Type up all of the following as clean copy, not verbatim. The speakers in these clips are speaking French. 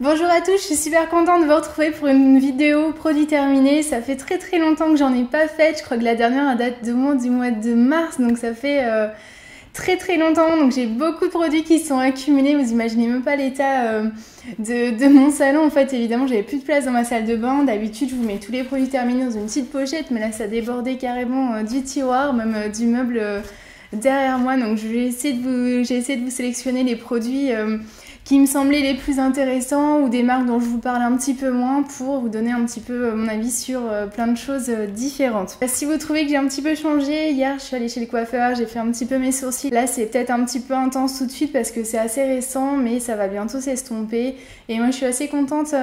Bonjour à tous, je suis super contente de vous retrouver pour une vidéo produit terminé. Ça fait très longtemps que j'en ai pas fait, je crois que la dernière date du mois de mars, donc ça fait très longtemps. Donc j'ai beaucoup de produits qui sont accumulés, vous imaginez même pas l'état de mon salon. En fait, évidemment, j'avais plus de place dans ma salle de bain. D'habitude, je vous mets tous les produits terminés dans une petite pochette, mais là ça débordait carrément du tiroir, même du meuble derrière moi. Donc j'ai essayé de vous sélectionner les produits qui me semblaient les plus intéressants ou des marques dont je vous parle un petit peu moins pour vous donner un petit peu mon avis sur plein de choses différentes. Si vous trouvez que j'ai un petit peu changé, hier je suis allée chez le coiffeur, j'ai fait un petit peu mes sourcils. Là c'est peut-être un petit peu intense tout de suite parce que c'est assez récent, mais ça va bientôt s'estomper et moi je suis assez contente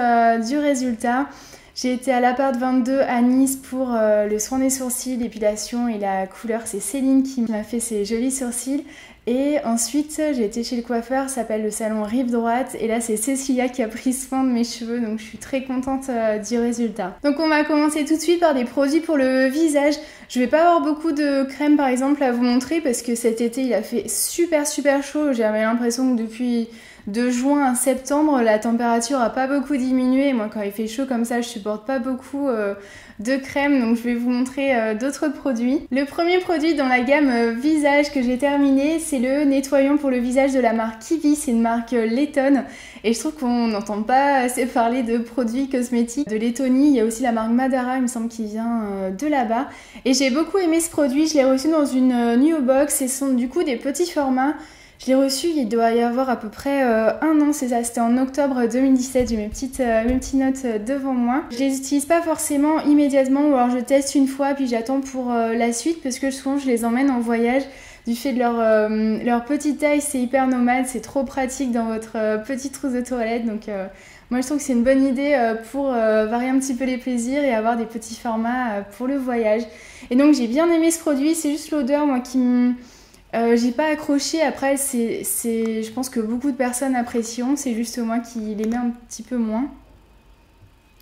du résultat. J'ai été à l'appart 22 à Nice pour le soin des sourcils, l'épilation et la couleur. C'est Céline qui m'a fait ces jolis sourcils. Et ensuite, j'ai été chez le coiffeur, ça s'appelle le salon Rive Droite. Et là, c'est Cécilia qui a pris soin de mes cheveux, donc je suis très contente du résultat. Donc on va commencer tout de suite par des produits pour le visage. Je vais pas avoir beaucoup de crème par exemple à vous montrer parce que cet été, il a fait super chaud. J'avais l'impression que depuis de juin à septembre, la température a pas beaucoup diminué. Moi, quand il fait chaud comme ça, je supporte pas beaucoup de crème, donc je vais vous montrer d'autres produits. Le premier produit dans la gamme visage que j'ai terminé, c'est le nettoyant pour le visage de la marque Kiwi. C'est une marque lettonne et je trouve qu'on n'entend pas assez parler de produits cosmétiques de Lettonie. Il y a aussi la marque Madara, il me semble, qui vient de là-bas. Et j'ai beaucoup aimé ce produit, je l'ai reçu dans une New Box et ce sont du coup des petits formats. Je l'ai reçu, il doit y avoir à peu près un an, c'est ça, c'était en octobre 2017, j'ai mes petites notes devant moi. Je les utilise pas forcément immédiatement, ou alors je teste une fois puis j'attends pour la suite parce que souvent je les emmène en voyage. Du fait de leur petite taille, c'est hyper nomade, c'est trop pratique dans votre petite trousse de toilette. Donc moi je trouve que c'est une bonne idée pour varier un petit peu les plaisirs et avoir des petits formats pour le voyage. Et donc j'ai bien aimé ce produit, c'est juste l'odeur moi qui me... j'ai pas accroché, après je pense que beaucoup de personnes apprécient, c'est juste moi qui l'aimais un petit peu moins.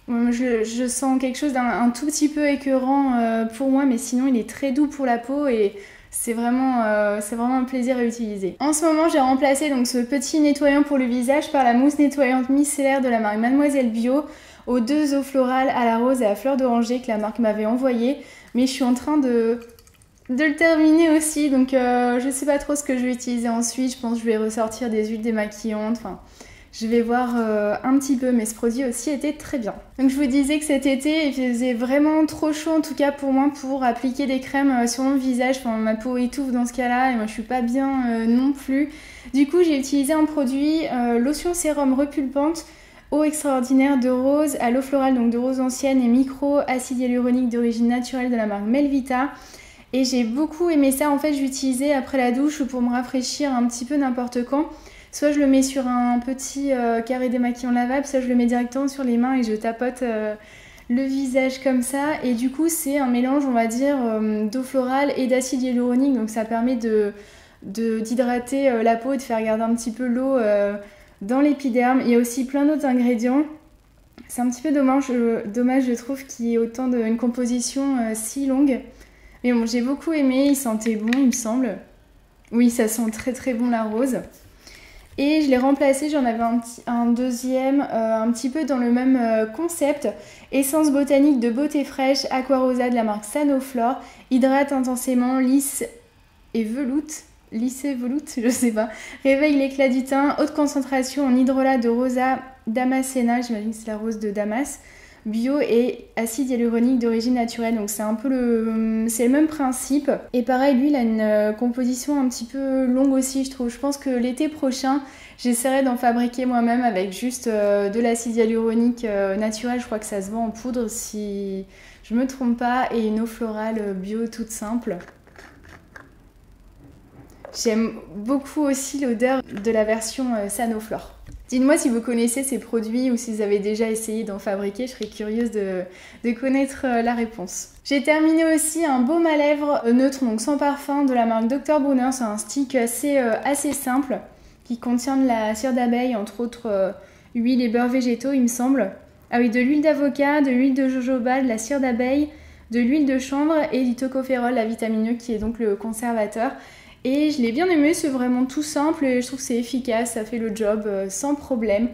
Je sens quelque chose d'un tout petit peu écœurant pour moi, mais sinon il est très doux pour la peau et c'est vraiment un plaisir à utiliser. En ce moment j'ai remplacé donc ce petit nettoyant pour le visage par la mousse nettoyante micellaire de la marque Mademoiselle Bio aux 2 eaux florales à la rose et à fleur d'oranger que la marque m'avait envoyé, mais je suis en train de le terminer aussi, donc je sais pas trop ce que je vais utiliser ensuite. Je pense que je vais ressortir des huiles démaquillantes, enfin je vais voir un petit peu, mais ce produit aussi était très bien. Donc je vous disais que cet été il faisait vraiment trop chaud, en tout cas pour moi, pour appliquer des crèmes sur mon visage. Enfin ma peau étouffe dans ce cas là et moi je suis pas bien non plus. Du coup j'ai utilisé un produit lotion sérum repulpante eau extraordinaire de rose à l'eau florale, donc de rose ancienne et micro acide hyaluronique d'origine naturelle de la marque Melvita. Et j'ai beaucoup aimé ça, en fait je l'utilisais après la douche ou pour me rafraîchir un petit peu n'importe quand. Soit je le mets sur un petit carré démaquillant lavable, soit je le mets directement sur les mains et je tapote le visage comme ça. Et du coup c'est un mélange on va dire d'eau florale et d'acide hyaluronique, donc ça permet d'hydrater la peau et de faire garder un petit peu l'eau dans l'épiderme. Il y a aussi plein d'autres ingrédients. C'est un petit peu dommage je trouve qu'il y ait autant une composition si longue. Mais bon, j'ai beaucoup aimé, il sentait bon, il me semble. Oui, ça sent très bon la rose. Et je l'ai remplacé, j'en avais un deuxième, un petit peu dans le même concept. Essence botanique de beauté fraîche, Aquarosa de la marque Sanoflore. Hydrate intensément, lisse et veloute. Lisse et veloute, je sais pas. Réveille l'éclat du teint, haute concentration en hydrolat de Rosa Damascena, j'imagine que c'est la rose de Damas. Bio et acide hyaluronique d'origine naturelle, donc c'est un peu le même principe. Et pareil, lui il a une composition un petit peu longue aussi, je trouve. Je pense que l'été prochain j'essaierai d'en fabriquer moi-même avec juste de l'acide hyaluronique naturel. Je crois que ça se vend en poudre si je me trompe pas, et une eau florale bio toute simple. J'aime beaucoup aussi l'odeur de la version Sanoflore. Dites-moi si vous connaissez ces produits ou si vous avez déjà essayé d'en fabriquer, je serais curieuse de connaître la réponse. J'ai terminé aussi un baume à lèvres neutre, donc sans parfum, de la marque Dr Bronner. C'est un stick assez simple qui contient de la cire d'abeille, entre autres huile et beurre végétaux il me semble. Ah oui, de l'huile d'avocat, de l'huile de jojoba, de la cire d'abeille, de l'huile de chanvre et du tocopherol, la vitamine E qui est donc le conservateur. Et je l'ai bien aimé, c'est vraiment tout simple et je trouve que c'est efficace, ça fait le job sans problème.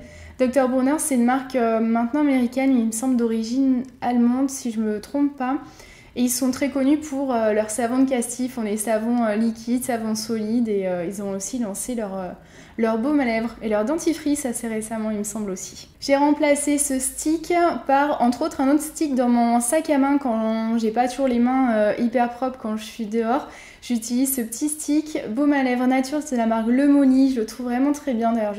Dr. Bronner, c'est une marque maintenant américaine, il me semble d'origine allemande si je me trompe pas. Et ils sont très connus pour leurs savons de Castille, ils font des savons liquides, savons solides et ils ont aussi lancé leur baume à lèvres et leur dentifrice assez récemment il me semble aussi. J'ai remplacé ce stick par entre autres un autre stick dans mon sac à main quand j'ai pas toujours les mains hyper propres quand je suis dehors. J'utilise ce petit stick baume à lèvres nature, c'est la marque Le Molly, je le trouve vraiment très bien d'ailleurs,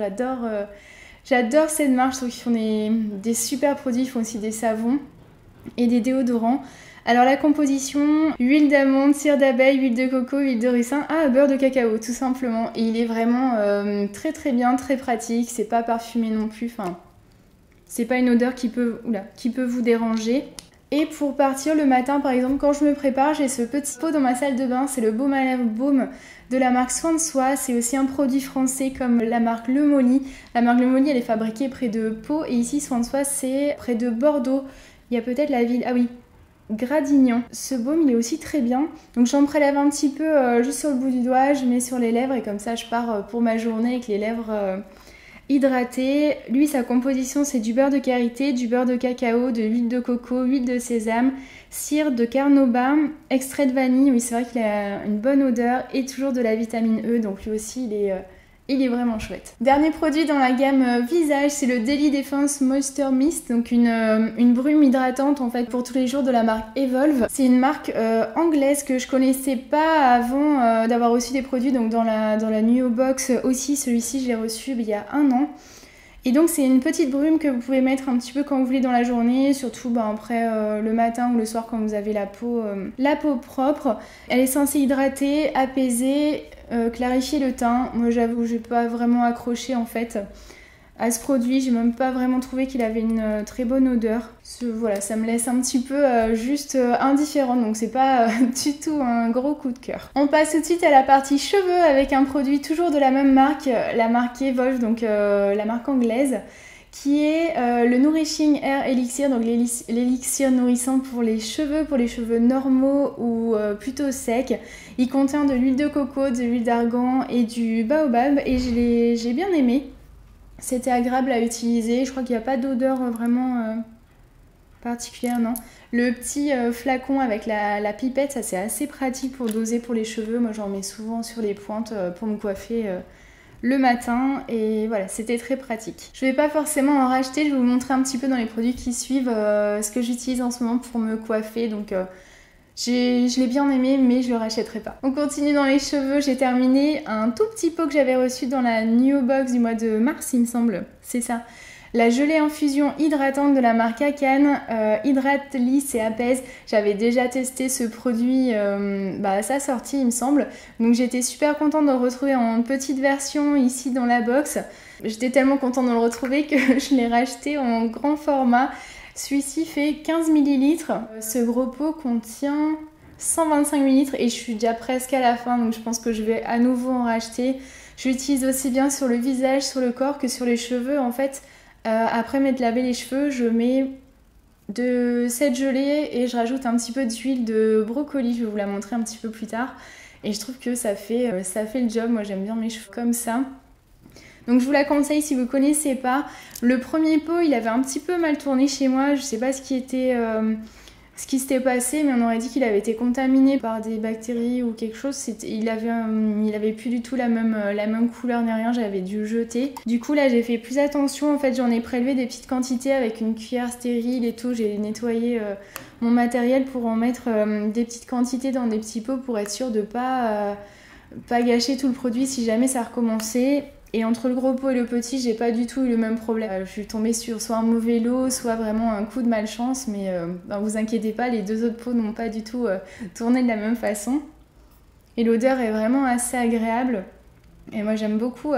j'adore cette marque, je trouve qu'ils font des super produits, ils font aussi des savons et des déodorants. Alors la composition, huile d'amande, cire d'abeille, huile de coco, huile de ricin, beurre de cacao tout simplement. Et il est vraiment très très bien, très pratique, c'est pas parfumé non plus, enfin c'est pas une odeur qui peut vous déranger. Et pour partir le matin par exemple, quand je me prépare, j'ai ce petit pot dans ma salle de bain, c'est le baume à lèvres baume de la marque Soin de Soi, c'est aussi un produit français comme la marque Le Molly. La marque Le Molly elle est fabriquée près de Pau et ici Soin de Soi c'est près de Bordeaux. Il y a peut-être la ville, Gradignan. Ce baume il est aussi très bien, donc j'en prélève un petit peu juste sur le bout du doigt, je mets sur les lèvres et comme ça je pars pour ma journée avec les lèvres hydratées. Lui sa composition c'est du beurre de karité, du beurre de cacao, de l'huile de coco, huile de sésame, cire de carnauba, extrait de vanille, oui c'est vrai qu'il a une bonne odeur et toujours de la vitamine E, donc lui aussi il est vraiment chouette. Dernier produit dans la gamme visage, c'est le Daily Defense Moisture Mist, donc une brume hydratante en fait pour tous les jours de la marque Evolve. C'est une marque anglaise que je connaissais pas avant d'avoir reçu des produits donc dans la Nuo Box aussi. Celui-ci je l'ai reçu il y a 1 an. Et donc c'est une petite brume que vous pouvez mettre un petit peu quand vous voulez dans la journée, surtout après le matin ou le soir quand vous avez la peau propre. Elle est censée hydrater, apaiser, clarifier le teint. Moi j'avoue j'ai pas vraiment accroché en fait à ce produit, j'ai même pas vraiment trouvé qu'il avait une très bonne odeur. Voilà, ça me laisse un petit peu juste indifférente, donc c'est pas du tout un gros coup de cœur. On passe tout de suite à la partie cheveux avec un produit toujours de la même marque, la marque Evolve, donc la marque anglaise, qui est le Nourishing Hair Elixir, donc l'élixir nourrissant pour les cheveux normaux ou plutôt secs. Il contient de l'huile de coco, de l'huile d'argan et du baobab et j'ai bien aimé. C'était agréable à utiliser, je crois qu'il n'y a pas d'odeur vraiment particulière, non. Le petit flacon avec la pipette, ça c'est assez pratique pour doser pour les cheveux. Moi j'en mets souvent sur les pointes pour me coiffer le matin et voilà, c'était très pratique. Je vais pas forcément en racheter, je vais vous montrer un petit peu dans les produits qui suivent ce que j'utilise en ce moment pour me coiffer, donc je l'ai bien aimé mais je le rachèterai pas. On continue dans les cheveux, j'ai terminé un tout petit pot que j'avais reçu dans la Nuo Box du mois de mars il me semble, c'est ça. La gelée infusion hydratante de la marque Akan, hydrate, lisse et apaise. J'avais déjà testé ce produit à sa sortie il me semble, donc j'étais super contente de le retrouver en petite version ici dans la box. J'étais tellement contente de le retrouver que je l'ai racheté en grand format. Celui-ci fait 15 ml, ce gros pot contient 125 ml et je suis déjà presque à la fin, donc je pense que je vais à nouveau en racheter. Je l'utilise aussi bien sur le visage, sur le corps que sur les cheveux. En fait, après m'être lavé les cheveux, je mets de cette gelée et je rajoute un petit peu d'huile de brocoli, je vais vous la montrer un petit peu plus tard. Et je trouve que ça fait le job, moi j'aime bien mes cheveux comme ça. Donc je vous la conseille si vous ne connaissez pas. Le premier pot il avait un petit peu mal tourné chez moi, je sais pas ce qui s'était passé, mais on aurait dit qu'il avait été contaminé par des bactéries ou quelque chose. Il avait plus du tout la même couleur ni rien, j'avais dû le jeter. Du coup là j'ai fait plus attention, en fait j'en ai prélevé des petites quantités avec une cuillère stérile et tout. J'ai nettoyé mon matériel pour en mettre des petites quantités dans des petits pots pour être sûre de pas gâcher tout le produit si jamais ça recommençait. Et entre le gros pot et le petit, j'ai pas du tout eu le même problème. Je suis tombée sur soit un mauvais lot, soit vraiment un coup de malchance, mais vous inquiétez pas, les deux autres pots n'ont pas du tout tourné de la même façon. Et l'odeur est vraiment assez agréable. Et moi j'aime beaucoup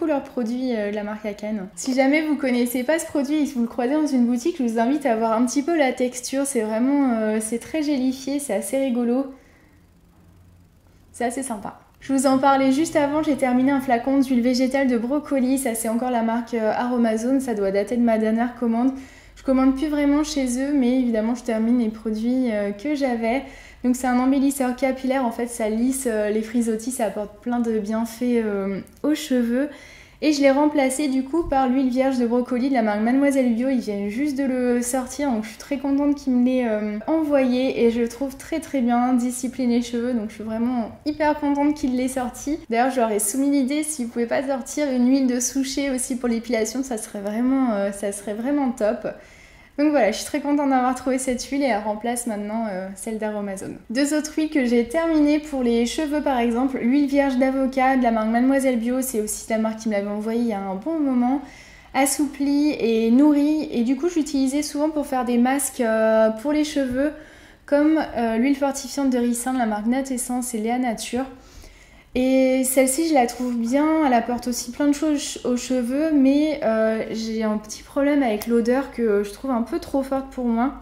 leurs produits de la marque Akan. Si jamais vous connaissez pas ce produit et si vous le croisez dans une boutique, je vous invite à voir un petit peu la texture. C'est vraiment, c'est très gélifié, c'est assez rigolo. C'est assez sympa. Je vous en parlais juste avant, j'ai terminé un flacon d'huile végétale de brocoli, ça c'est encore la marque Aromazone, ça doit dater de ma dernière commande. Je commande plus vraiment chez eux, mais évidemment je termine les produits que j'avais. Donc c'est un embellisseur capillaire, en fait ça lisse les frisottis, ça apporte plein de bienfaits aux cheveux. Et je l'ai remplacé du coup par l'huile vierge de brocoli de la marque Mademoiselle Bio. Ils viennent juste de le sortir, donc je suis très contente qu'ils me l'aient envoyé et je le trouve très très bien, discipline les cheveux, donc je suis vraiment hyper contente qu'il l'ait sorti. D'ailleurs je leur ai soumis l'idée, s'ils pouvaient pas sortir une huile de souchet aussi pour l'épilation, ça serait vraiment top. Donc voilà, je suis très contente d'avoir trouvé cette huile et elle remplace maintenant celle d'Aromazone. Deux autres huiles que j'ai terminées pour les cheveux par exemple, l'huile vierge d'avocat de la marque Mademoiselle Bio, c'est aussi la marque qui me l'avait envoyée il y a un bon moment, assouplie et nourrie, et du coup j'utilisais souvent pour faire des masques pour les cheveux comme l'huile fortifiante de ricin de la marque Nat Essence et Léa Nature. Et celle-ci, je la trouve bien, elle apporte aussi plein de choses aux cheveux, mais j'ai un petit problème avec l'odeur que je trouve un peu trop forte pour moi.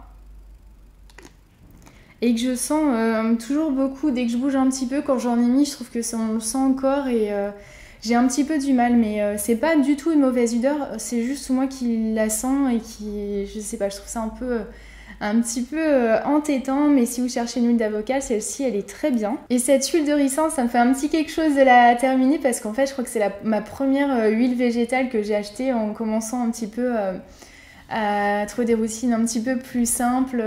Et que je sens toujours beaucoup, dès que je bouge un petit peu, quand j'en ai mis, je trouve que on le sent encore et j'ai un petit peu du mal. Mais c'est pas du tout une mauvaise odeur, c'est juste moi qui la sens et qui, je sais pas, je trouve ça un petit peu entêtant, mais si vous cherchez une huile d'avocat, celle-ci elle est très bien. Et cette huile de ricin, ça me fait un petit quelque chose de la terminer parce qu'en fait je crois que c'est ma première huile végétale que j'ai achetée en commençant un petit peu à trouver des routines un petit peu plus simples.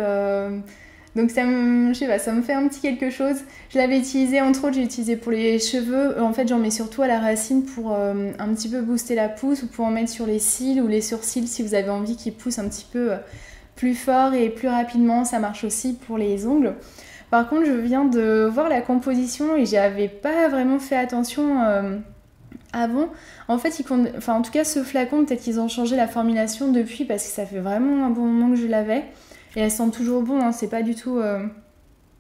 Donc ça me fait un petit quelque chose. Je l'avais utilisée, entre autres j'ai utilisé pour les cheveux. En fait j'en mets surtout à la racine pour un petit peu booster la pousse, ou pour en mettre sur les cils ou les sourcils si vous avez envie qu'ils poussent un petit peu plus fort et plus rapidement. Ça marche aussi pour les ongles. Par contre je viens de voir la composition et j'avais pas vraiment fait attention avant. En fait en tout cas ce flacon, peut-être qu'ils ont changé la formulation depuis parce que ça fait vraiment un bon moment que je l'avais. Et elle sent toujours bon, hein. C'est pas du tout...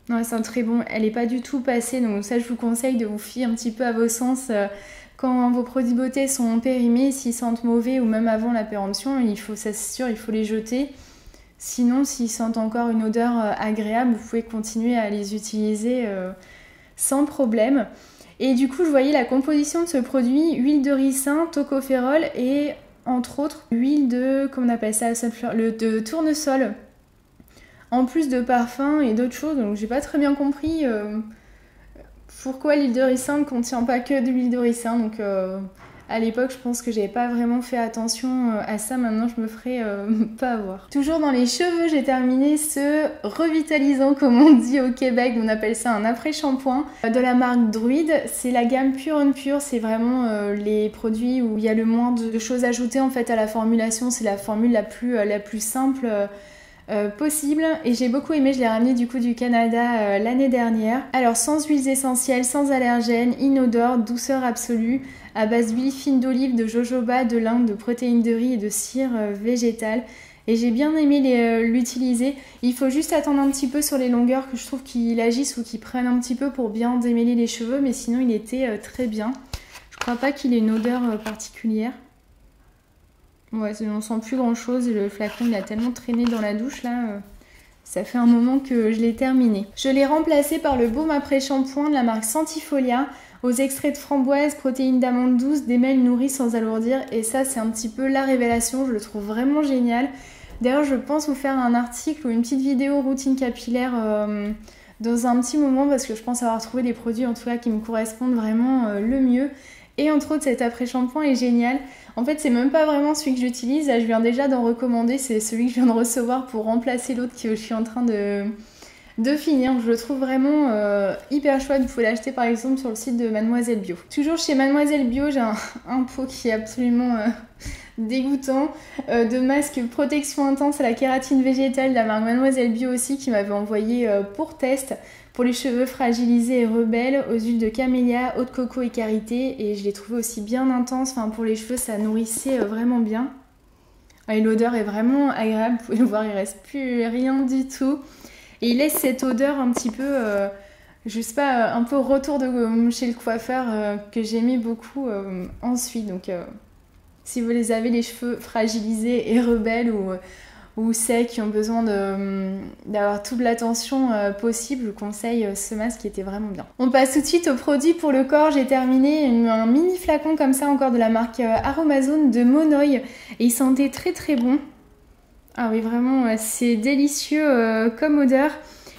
Non, elle sent très bon, elle est pas du tout passée, donc ça je vous conseille de vous fier un petit peu à vos sens quand vos produits beauté sont périmés. S'ils sentent mauvais ou même avant la péremption, ça c'est sûr, il faut les jeter. Sinon, s'ils sentent encore une odeur agréable, vous pouvez continuer à les utiliser sans problème. Et du coup, je voyais la composition de ce produit, huile de ricin, tocopherol et entre autres, huile de, comment on appelle ça, de tournesol. En plus de parfum et d'autres choses, donc j'ai pas très bien compris pourquoi l'huile de ricin ne contient pas que de l'huile de ricin. Donc à l'époque, je pense que j'avais pas vraiment fait attention à ça. Maintenant, je me ferai pas avoir. Toujours dans les cheveux, j'ai terminé ce revitalisant, comme on dit au Québec. On appelle ça un après-shampoing de la marque Druid. C'est la gamme Pure and Pure. C'est vraiment les produits où il y a le moins de choses ajoutées en fait à la formulation. C'est la formule la plus simple possible, et j'ai beaucoup aimé. Je l'ai ramené du coup du Canada l'année dernière. Alors sans huiles essentielles, sans allergènes, inodore, douceur absolue, à base d'huile fine d'olive, de jojoba, de lin, de protéines de riz et de cire végétale. Et j'ai bien aimé l'utiliser. Il faut juste attendre un petit peu sur les longueurs que je trouve qu'il agisse ou qu'il prenne un petit peu pour bien démêler les cheveux, mais sinon il était très bien. Je crois pas qu'il ait une odeur particulière. Ouais, on sent plus grand chose, le flacon il a tellement traîné dans la douche là, ça fait un moment que je l'ai terminé. Je l'ai remplacé par le baume après shampoing de la marque Santifolia, aux extraits de framboise, protéines d'amandes douces, d'émel nourri sans alourdir, et ça c'est un petit peu la révélation, je le trouve vraiment génial. D'ailleurs je pense vous faire un article ou une petite vidéo routine capillaire dans un petit moment, parce que je pense avoir trouvé des produits en tout cas qui me correspondent vraiment le mieux. Et entre autres cet après-shampoing est génial. En fait c'est même pas vraiment celui que j'utilise, là je viens déjà d'en recommander, c'est celui que je viens de recevoir pour remplacer l'autre que je suis en train de finir. Je le trouve vraiment hyper chouette. Vous pouvez l'acheter par exemple sur le site de Mademoiselle Bio. Toujours chez Mademoiselle Bio, j'ai un pot qui est absolument dégoûtant de masque protection intense à la kératine végétale de la marque Mademoiselle Bio aussi, qui m'avait envoyé pour test, pour les cheveux fragilisés et rebelles, aux huiles de camélia, eau de coco et karité, et je l'ai trouvé aussi bien intense. Enfin pour les cheveux ça nourrissait vraiment bien. Et l'odeur est vraiment agréable, vous pouvez le voir, il reste plus rien du tout. Et il laisse cette odeur un petit peu, je sais pas, un peu retour de chez le coiffeur que j'aimais beaucoup ensuite. Donc si vous les avez les cheveux fragilisés et rebelles ou secs qui ont besoin d'avoir toute l'attention possible, je vous conseille ce masque qui était vraiment bien. On passe tout de suite aux produits pour le corps. J'ai terminé un mini flacon comme ça encore de la marque Aromazone de Monoï, et il sentait très très bon. Ah oui vraiment c'est délicieux comme odeur.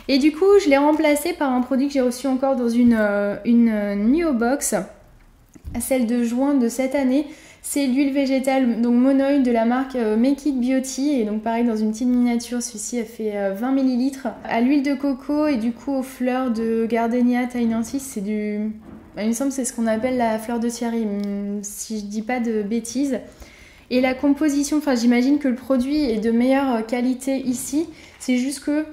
Et du coup je l'ai remplacé par un produit que j'ai reçu encore dans une Neo Box, celle de juin de cette année. C'est l'huile végétale, donc monoïde de la marque Make It Beauty. Et donc pareil, dans une petite miniature, celui-ci a fait 20 ml. À l'huile de coco et du coup aux fleurs de Gardenia thaiensis, c'est du... Il me semble que c'est ce qu'on appelle la fleur de Thierry, si je dis pas de bêtises. Et la composition, enfin j'imagine que le produit est de meilleure qualité ici. C'est juste que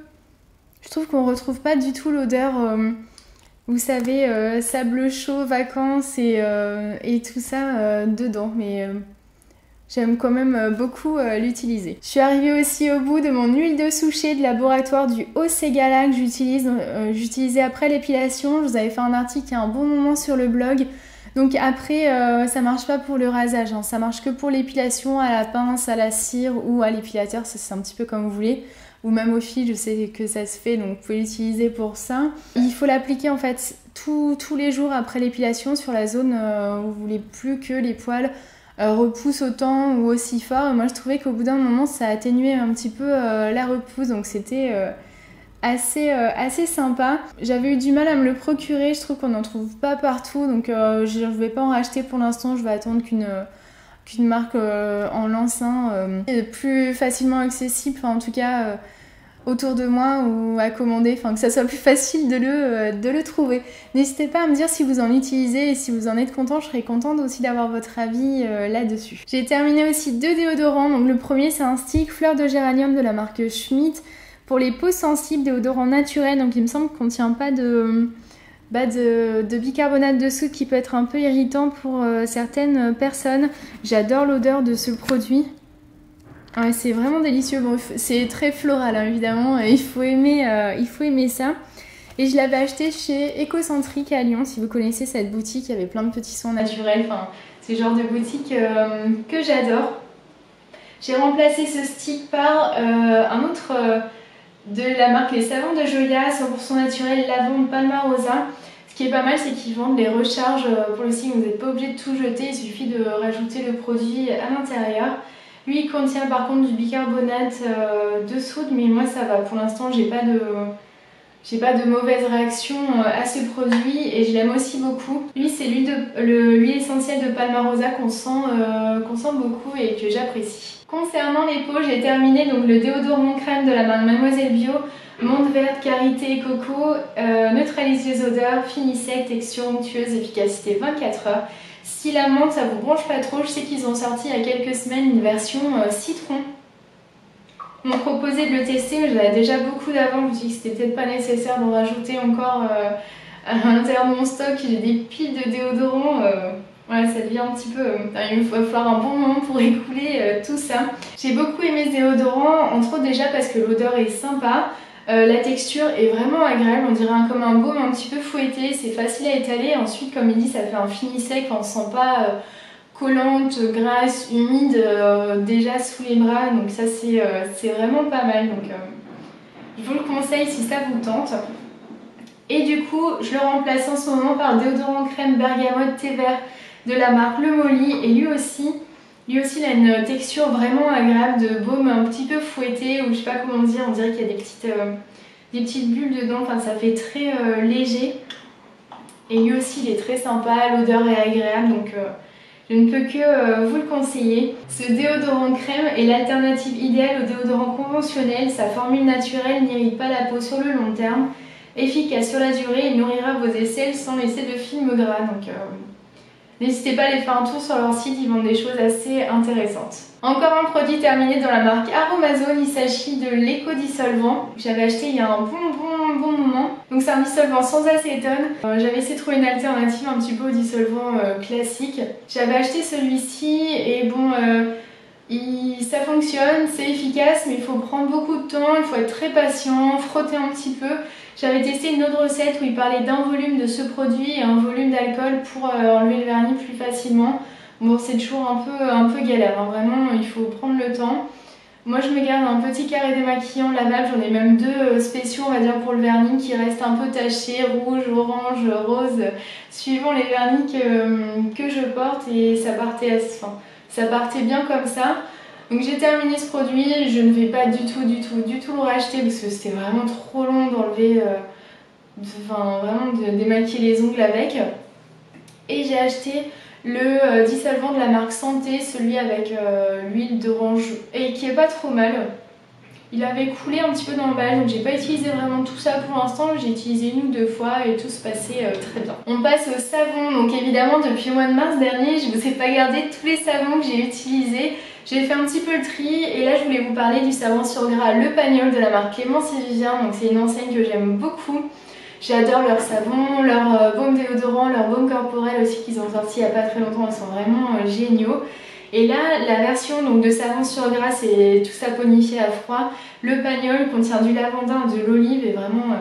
je trouve qu'on retrouve pas du tout l'odeur... vous savez, sable chaud, vacances et tout ça dedans. Mais j'aime quand même beaucoup l'utiliser. Je suis arrivée aussi au bout de mon huile de souchet de laboratoire du Haut-Ségala que j'utilisais après l'épilation. Je vous avais fait un article il y a un bon moment sur le blog. Donc après, ça marche pas pour le rasage, hein. Ça marche que pour l'épilation à la pince, à la cire ou à l'épilateur. Ça, c'est un petit peu comme vous voulez. Ou même au fil, je sais que ça se fait, donc vous pouvez l'utiliser pour ça. Il faut l'appliquer en fait tous les jours après l'épilation sur la zone où vous voulez plus que les poils repoussent autant ou aussi fort. Et moi je trouvais qu'au bout d'un moment ça atténuait un petit peu la repousse, donc c'était assez sympa. J'avais eu du mal à me le procurer, je trouve qu'on n'en trouve pas partout, donc je ne vais pas en racheter pour l'instant, je vais attendre qu'une marque en lance plus facilement accessible, enfin, en tout cas autour de moi ou à commander, enfin que ça soit plus facile de le trouver. N'hésitez pas à me dire si vous en utilisez et si vous en êtes content, je serais contente aussi d'avoir votre avis là-dessus. J'ai terminé aussi 2 déodorants, donc le premier c'est un stick fleur de géranium de la marque Schmitt pour les peaux sensibles, déodorant naturel, donc il me semble qu'on ne contient pas de bicarbonate de soude qui peut être un peu irritant pour certaines personnes. J'adore l'odeur de ce produit. Ouais, c'est vraiment délicieux. Bon, c'est très floral hein, évidemment, il faut aimer ça. Et je l'avais acheté chez Ecocentrique à Lyon, si vous connaissez cette boutique, il y avait plein de petits soins naturels. Enfin, c'est le genre de boutique que j'adore. J'ai remplacé ce stick par un autre de la marque Les Savants de Joya, 100% naturel, lavande, palmarosa. Ce qui est pas mal, c'est qu'ils vendent les recharges pour le stick, vous n'êtes pas obligé de tout jeter, il suffit de rajouter le produit à l'intérieur. Lui, il contient par contre du bicarbonate de soude, mais moi ça va. Pour l'instant, j'ai pas de mauvaise réaction à ce produit et je l'aime aussi beaucoup. Lui, c'est l'huile essentielle de Palmarosa qu'on sent beaucoup et que j'apprécie. Concernant les peaux, j'ai terminé donc le déodorant crème de la marque Mademoiselle Bio, menthe verte, karité et coco, neutralise les odeurs, fini sec, texture onctueuse, efficacité 24 heures. Si la menthe ça vous branche pas trop, je sais qu'ils ont sorti il y a quelques semaines une version citron. Ils m'ont proposé de le tester, mais j'en avais déjà beaucoup d'avant. Je me suis dit que c'était peut-être pas nécessaire d'en rajouter encore à l'intérieur de mon stock. J'ai des piles de déodorants. Ouais, ça devient un petit peu... il va falloir un bon moment pour écouler tout ça. J'ai beaucoup aimé ce déodorant, entre autres déjà parce que l'odeur est sympa. La texture est vraiment agréable, on dirait comme un baume un petit peu fouetté, c'est facile à étaler. Ensuite, comme il dit, ça fait un fini sec, on ne sent pas collante, grasse, humide déjà sous les bras. Donc ça c'est vraiment pas mal. Donc je vous le conseille si ça vous tente. Et du coup, je le remplace en ce moment par déodorant crème bergamote thé vert de la marque Le Molly. Et lui aussi, il a une texture vraiment agréable de baume un petit peu fouetté, ou je sais pas comment dire, on dirait qu'il y a des petites bulles dedans, enfin ça fait très léger. Et lui aussi il est très sympa, l'odeur est agréable, donc je ne peux que vous le conseiller. Ce déodorant crème est l'alternative idéale au déodorant conventionnel, sa formule naturelle n'irrite pas la peau sur le long terme, efficace sur la durée, il nourrira vos aisselles sans laisser de film gras. Donc n'hésitez pas à aller faire un tour sur leur site, ils vendent des choses assez intéressantes. Encore un produit terminé dans la marque Aromazone, il s'agit de l'éco-dissolvant. J'avais acheté il y a un bon moment. Donc c'est un dissolvant sans acétone. J'avais essayé de trouver une alternative un petit peu au dissolvant classique. J'avais acheté celui-ci et bon, ça fonctionne, c'est efficace, mais il faut prendre beaucoup de temps, il faut être très patient, frotter un petit peu. J'avais testé une autre recette où il parlait d'un volume de ce produit et un volume d'alcool pour enlever le vernis plus facilement. Bon, c'est toujours un peu galère, hein. Vraiment, il faut prendre le temps. Moi, je me garde un petit carré démaquillant lavable, j'en ai même 2 spéciaux, on va dire, pour le vernis qui restent un peu tachés, rouge, orange, rose, suivant les vernis que je porte, et ça partait bien comme ça. Donc j'ai terminé ce produit, je ne vais pas du tout le racheter parce que c'était vraiment trop long d'enlever, vraiment de démaquiller les ongles avec. Et j'ai acheté le dissolvant de la marque Santé, celui avec l'huile d'orange et qui est pas trop mal. Il avait coulé un petit peu dans l'emballage, donc j'ai pas utilisé vraiment tout ça pour l'instant, j'ai utilisé 1 ou 2 fois et tout se passait très bien. On passe au savon, donc évidemment depuis le mois de mars dernier, je vous ai pas gardé tous les savons que j'ai utilisés. J'ai fait un petit peu le tri et là je voulais vous parler du savon sur gras Le Pagnol de la marque Clémence et Vivien, donc c'est une enseigne que j'aime beaucoup. J'adore leur savon, leur baume déodorant, leur baume corporel aussi qu'ils ont sorti il n'y a pas très longtemps, ils sont vraiment géniaux. Et là, la version donc, de savon sur gras, c'est tout saponifié à froid. Le Pagnol contient du lavandin, de l'olive et vraiment...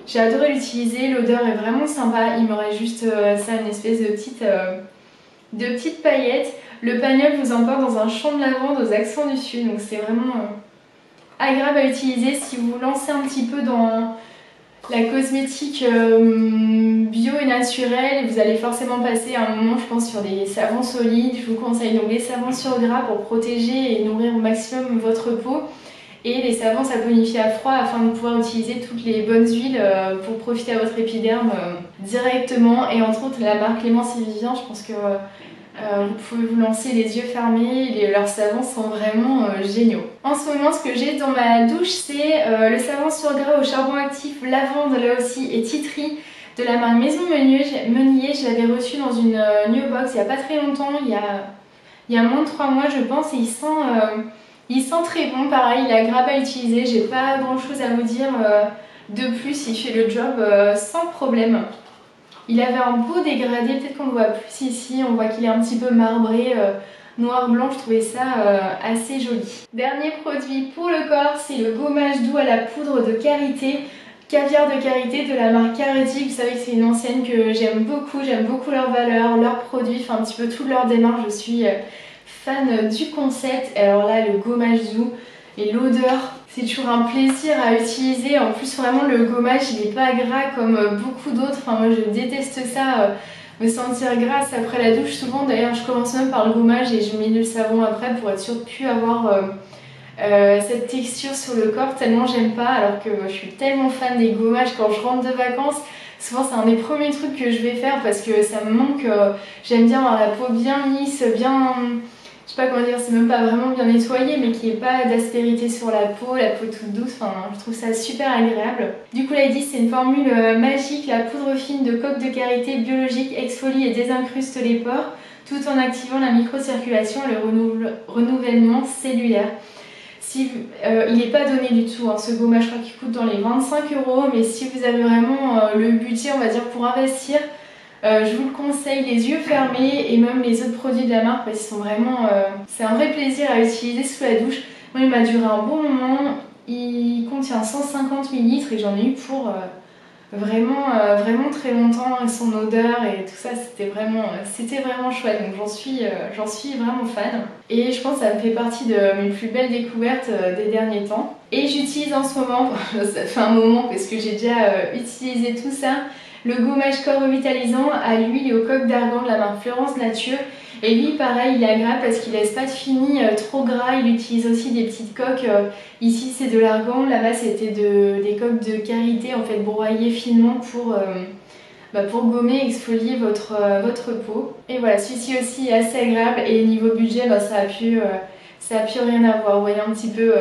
j'ai adoré l'utiliser, l'odeur est vraiment sympa. Il m'aurait juste ça, une espèce de petite paillette. Le Pagnol vous emporte dans un champ de lavande aux accents du sud, donc c'est vraiment agréable à utiliser si vous vous lancez un petit peu dans la cosmétique bio et naturelle. Vous allez forcément passer un moment, je pense, sur des savons solides. Je vous conseille donc les savons sur gras pour protéger et nourrir au maximum votre peau, et les savons saponifiés à froid afin de pouvoir utiliser toutes les bonnes huiles pour profiter à votre épiderme directement. Et entre autres la marque Clémence et Vivien, je pense que vous pouvez vous lancer les yeux fermés, leurs savons sont vraiment géniaux. En ce moment, ce que j'ai dans ma douche, c'est le savon sur gras au charbon actif lavande, là aussi, et titri de la marque Maison Meunier. Je l'avais reçu dans une new box il n'y a pas très longtemps, il y a moins de 3 mois je pense, et il sent très bon. Pareil, il est agréable à utiliser, j'ai pas grand chose à vous dire de plus, il fait le job sans problème. Il avait un beau dégradé, peut-être qu'on le voit plus ici, on voit qu'il est un petit peu marbré, noir-blanc, je trouvais ça assez joli. Dernier produit pour le corps, c'est le gommage doux à la poudre de karité, caviar de karité de la marque Caretti. Vous savez que c'est une enseigne que j'aime beaucoup leurs valeurs, leurs produits, enfin un petit peu toute leur démarche, je suis fan du concept. Alors là, le gommage doux et l'odeur, c'est toujours un plaisir à utiliser. En plus, vraiment, le gommage, il n'est pas gras comme beaucoup d'autres. Enfin, moi, je déteste ça, me sentir grasse après la douche. Souvent, d'ailleurs, je commence même par le gommage et je mets le savon après pour être sûre de ne plus avoir cette texture sur le corps, tellement j'aime pas. Alors que je suis tellement fan des gommages quand je rentre de vacances. Souvent, c'est un des premiers trucs que je vais faire parce que ça me manque. J'aime bien avoir la peau bien lisse, bien... je sais pas comment dire, c'est même pas vraiment bien nettoyé, mais qu'il n'y ait pas d'aspérité sur la peau toute douce. Enfin, je trouve ça super agréable. Du coup, là, ils disent c'est une formule magique, la poudre fine de coque de karité biologique exfolie et désincruste les pores, tout en activant la microcirculation et le renouvellement cellulaire. Il n'est pas donné du tout, hein, ce gommage, je crois qu'il coûte dans les 25 €, mais si vous avez vraiment le budget, on va dire, pour investir, je vous le conseille les yeux fermés, et même les autres produits de la marque parce qu'ils sont vraiment... c'est un vrai plaisir à utiliser sous la douche. Moi, il m'a duré un bon moment, il contient 150 ml et j'en ai eu pour vraiment très longtemps, et son odeur et tout ça, c'était vraiment chouette, donc j'en suis vraiment fan. Et je pense que ça me fait partie de mes plus belles découvertes des derniers temps. Et j'utilise en ce moment, ça fait un moment parce que j'ai déjà utilisé tout ça, le gommage corps revitalisant à l'huile et aux coques d'argan de la marque Florence Nature. Et lui, pareil, il est agréable parce qu'il laisse pas de fini trop gras. Il utilise aussi des petites coques. Ici, c'est de l'argan. Là-bas, c'était des coques de karité, en fait, broyées finement pour gommer, exfolier votre peau. Et voilà, celui-ci aussi est assez agréable. Et niveau budget, ça a pu rien avoir. Vous voyez un petit peu...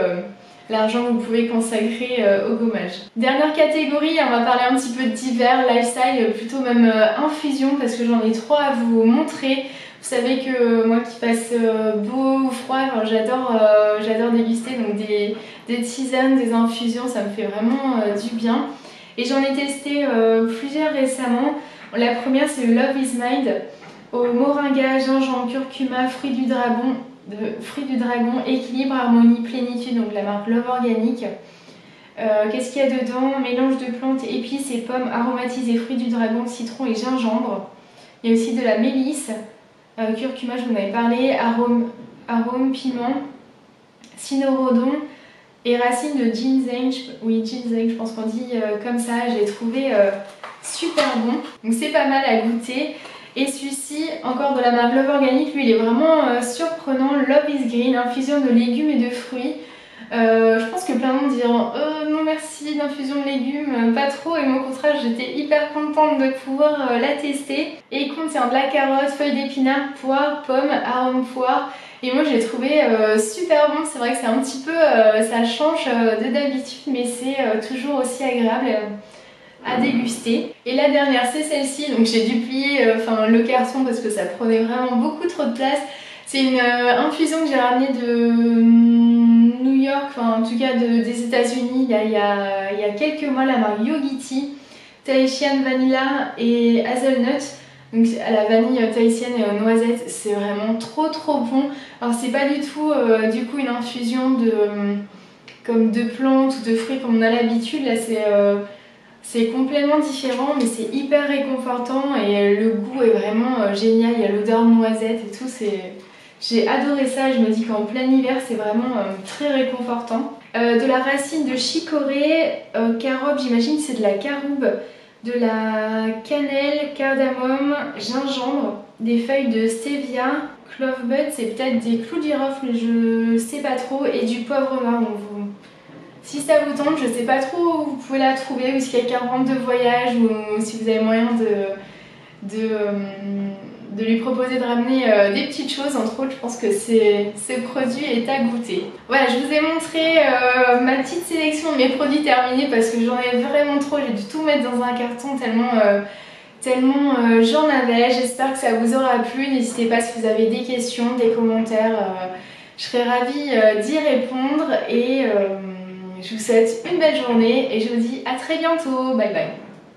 l'argent que vous pouvez consacrer au gommage. Dernière catégorie, on va parler un petit peu de divers, lifestyle, plutôt même infusion, parce que j'en ai 3 à vous montrer. Vous savez que moi qui fasse beau ou froid, j'adore déguster donc des tisanes, des infusions, ça me fait vraiment du bien. Et j'en ai testé plusieurs récemment. La première, c'est le Love is Mind au moringa, gingembre, curcuma, fruits du dragon, équilibre, harmonie, plénitude, donc la marque Love Organic. Qu'est-ce qu'il y a dedans? Mélange de plantes, épices et pommes aromatisées, fruits du dragon, citron et gingembre. Il y a aussi de la mélisse, curcuma, je vous en avais parlé, arôme, piment, cynorhodon et racines de ginseng. Oui, ginseng, je pense qu'on dit comme ça. J'ai trouvé super bon, donc c'est pas mal à goûter. Et celui-ci, encore de la marque Love Organic, lui il est vraiment surprenant. Love is Green, infusion de légumes et de fruits. Je pense que plein de monde diront non merci, d'infusion de légumes, pas trop. Et moi au contraire j'étais hyper contente de pouvoir la tester. Et il contient de la carotte, feuilles d'épinards, poire, pomme, arôme poire. Et moi je l'ai trouvé super bon. C'est vrai que c'est un petit peu, ça change de d'habitude, mais c'est toujours aussi agréable à déguster. Et la dernière c'est celle-ci, donc j'ai dû plier le carton parce que ça prenait vraiment beaucoup trop de place. C'est une infusion que j'ai ramenée de New York, enfin en tout cas des États-Unis il y a quelques mois, la marque Yogiti, Tahitian Vanilla et Hazelnut. Donc à la vanille tahitienne et aux noisettes, c'est vraiment trop bon. Alors c'est pas du tout du coup une infusion comme de plantes ou de fruits comme on a l'habitude. Là c'est complètement différent, mais c'est hyper réconfortant et le goût est vraiment génial. Il y a l'odeur de noisette et tout, j'ai adoré ça. Je me dis qu'en plein hiver c'est vraiment très réconfortant. De la racine de chicorée, carotte, j'imagine c'est de la caroube, de la cannelle, cardamome, gingembre, des feuilles de stevia, clove bud, c'est peut-être des clous de girofle, je sais pas trop, et du poivre marron. Si ça vous tente, je sais pas trop où vous pouvez la trouver, ou si quelqu'un rentre de voyage, ou si vous avez moyen de lui proposer de ramener des petites choses. Entre autres, je pense que ce produit est à goûter. Voilà, je vous ai montré ma petite sélection de mes produits terminés parce que j'en ai vraiment trop. J'ai dû tout mettre dans un carton tellement j'en avais. J'espère que ça vous aura plu. N'hésitez pas si vous avez des questions, des commentaires. Je serais ravie d'y répondre et je vous souhaite une belle journée et je vous dis à très bientôt. Bye bye.